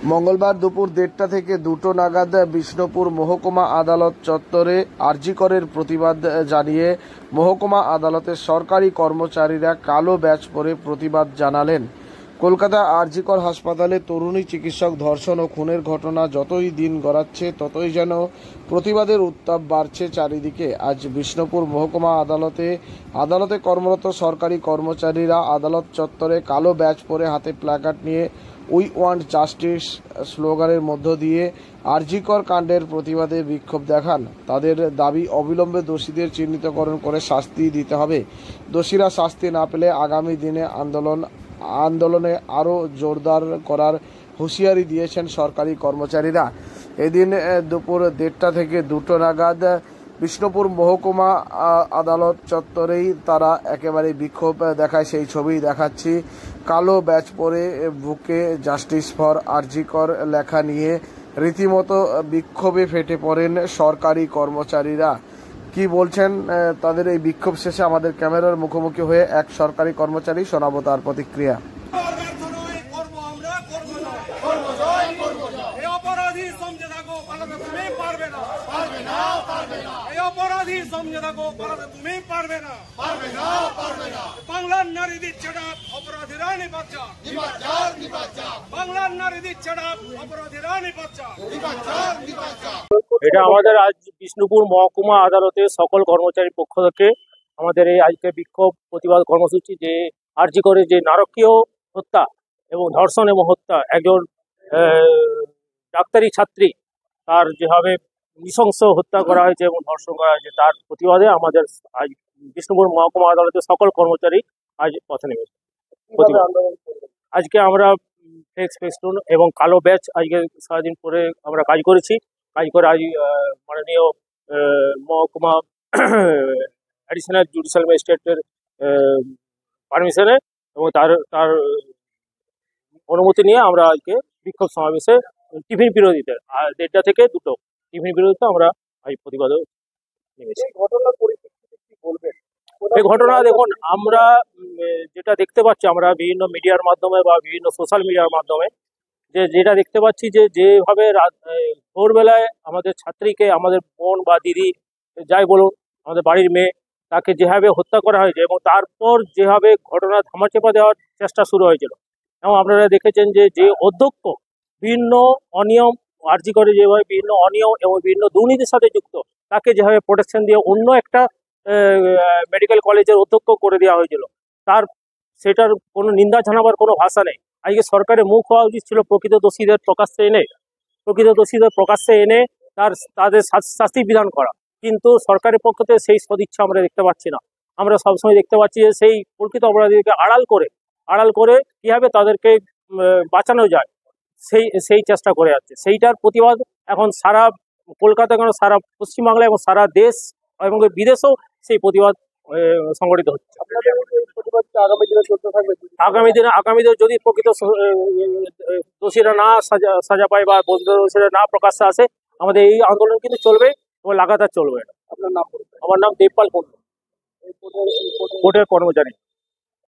মঙ্গলবার দুপুর 1:30টা থেকে 2টো নাগাদ বিষ্ণুপুর মহকুমা আদালত চত্বরে আরজি করের প্রতিবাদ জানিয়ে মহকুমা আদালতের সরকারি কর্মচারীরা কালো ব্যাজ পরে প্রতিবাদ জানালেন। কলকাতা আরজি কর হাসপাতালে তরুণী চিকিৎসক ধর্ষণ ও খুনের ঘটনা যতই দিন গড়াচ্ছে ততই যেন প্রতিবাদের উত্তাপ বাড়ছে চারিদিকে। আজ বিষ্ণুপুর মহকুমা আদালতে কর্মরত সরকারি কর্মচারীরা আদালত চত্বরে কালো ব্যাজ পরে হাতে প্ল্যাকার্ড নিয়ে উই ওয়ান্ট জাস্টিস স্লোগানের মধ্য দিয়ে আরজি কর কাণ্ডের প্রতিবাদে বিক্ষোভ দেখান। তাদের দাবি অবিলম্বে দোষীদের চিহ্নিতকরণ করে শাস্তি দিতে হবে। দোষীরা শাস্তি না পেলে আগামী দিনে আন্দোলনে আরও জোরদার করার হুঁশিয়ারি দিয়েছেন সরকারি কর্মচারীরা। এদিন দুপুর 1:30টা থেকে 2টো নাগাদ বিষ্ণুপুর মহকুমা আদালত চত্বরেই তারা একেবারে বিক্ষোভ দেখায়। সেই ছবি দেখাচ্ছি। কালো ব্যাজ পরে বুকে জাস্টিস ফর আরজি কর লেখা নিয়ে রীতিমতো বিক্ষোভে ফেটে পড়েন সরকারি কর্মচারীরা। কি বলছেন তাদের এই বিক্ষোভ শেষে আমাদের ক্যামেরার মুখোমুখি হয়ে এক সরকারি কর্মচারী, শোনাবো তার প্রতিক্রিয়া। বাংলার নারী দিচ্ছে ডাক, অপরাধীরা নিপাচ্ছা। বাংলার নারী দিচ্ছে ডাক, অপরাধীরা নিপাচ্ছা। এটা আমাদের আজ বিষ্ণুপুর মহকুমা আদালতের সকল কর্মচারীর পক্ষ থেকে আমাদের এই আজকে বিক্ষোভ প্রতিবাদ কর্মসূচি, যে আরজি করে যে নারকীয় হত্যা এবং ধর্ষণ এবং হত্যা, একজন ডাক্তারি ছাত্রী তার যেভাবে নৃশংস হত্যা করা হয়েছে এবং ধর্ষণ করা হয়েছে, তার প্রতিবাদে আমাদের আজ বিষ্ণুপুর মহকুমা আদালতের সকল কর্মচারী আজ পথে নেমেছে। আজকে আমরা ফ্লেক্স ফেস্টুন এবং কালো ব্যাজ আজকে সারাদিন পরে আমরা কাজ করেছি। কাজ করে আজ মাননীয় মহকুমা অ্যাডিশনাল জুডিশিয়াল ম্যাজিস্ট্রেটের পারমিশনে এবং তার অনুমতি নিয়ে আমরা আজকে বিক্ষোভ সমাবেশে টিফিন বিরোধীতে 1:30টা থেকে 2টো টিফিন বিরোধীতে আমরা আজ প্রতিবাদে নেমেছি। এই ঘটনা দেখুন, আমরা যেটা দেখতে পাচ্ছি, আমরা বিভিন্ন মিডিয়ার মাধ্যমে বা বিভিন্ন সোশ্যাল মিডিয়ার মাধ্যমে যেটা দেখতে পাচ্ছি, যেভাবে ভোরবেলায় আমাদের ছাত্রীকে, আমাদের বোন বা দিদি যাই বলুন, আমাদের বাড়ির মেয়ে, তাকে যেভাবে হত্যা করা হয়েছে এবং তারপর যেভাবে ঘটনা ধামাচাপা দেওয়ার চেষ্টা শুরু হয়েছিল, এবং আপনারা দেখেছেন যে অধ্যক্ষ বিভিন্ন অনিয়ম আরজি করে, যেভাবে বিভিন্ন অনিয়ম এবং বিভিন্ন দুর্নীতির সাথে যুক্ত, তাকে যেভাবে প্রোটেকশন দিয়ে অন্য একটা মেডিকেল কলেজের অধ্যক্ষ করে দেওয়া হয়েছিল, সেটার কোনো নিন্দা জানাবার কোনো ভাষা নেই। আজকে সরকারের মুখ হওয়া উচিত ছিল প্রকৃত দোষীদের প্রকাশ্যে এনে তাদের শাস্তি বিধান করা, কিন্তু সরকারের পক্ষ থেকে সেই সদিচ্ছা আমরা দেখতে পাচ্ছি না। আমরা সবসময় দেখতে পাচ্ছি যে সেই প্রকৃত অপরাধীকে আড়াল করে কীভাবে তাদেরকে বাঁচানো যায় সেই চেষ্টা করে যাচ্ছে। সেইটার প্রতিবাদ এখন সারা কলকাতা, কেন সারা পশ্চিমবাংলা এবং সারা দেশ এবং বিদেশেও সেই প্রতিবাদ সংগঠিত হচ্ছে। আগামী দিনে যদি প্রকৃত দোষীরা না সাজা পায় বা দোষীরা না প্রকাশ্যে আসে, আমাদের এই আন্দোলন কিন্তু চলবে এবং লাগাতার চলবে। আমার নাম দেবপাল কুন্ডু, কোর্টের কর্মচারী।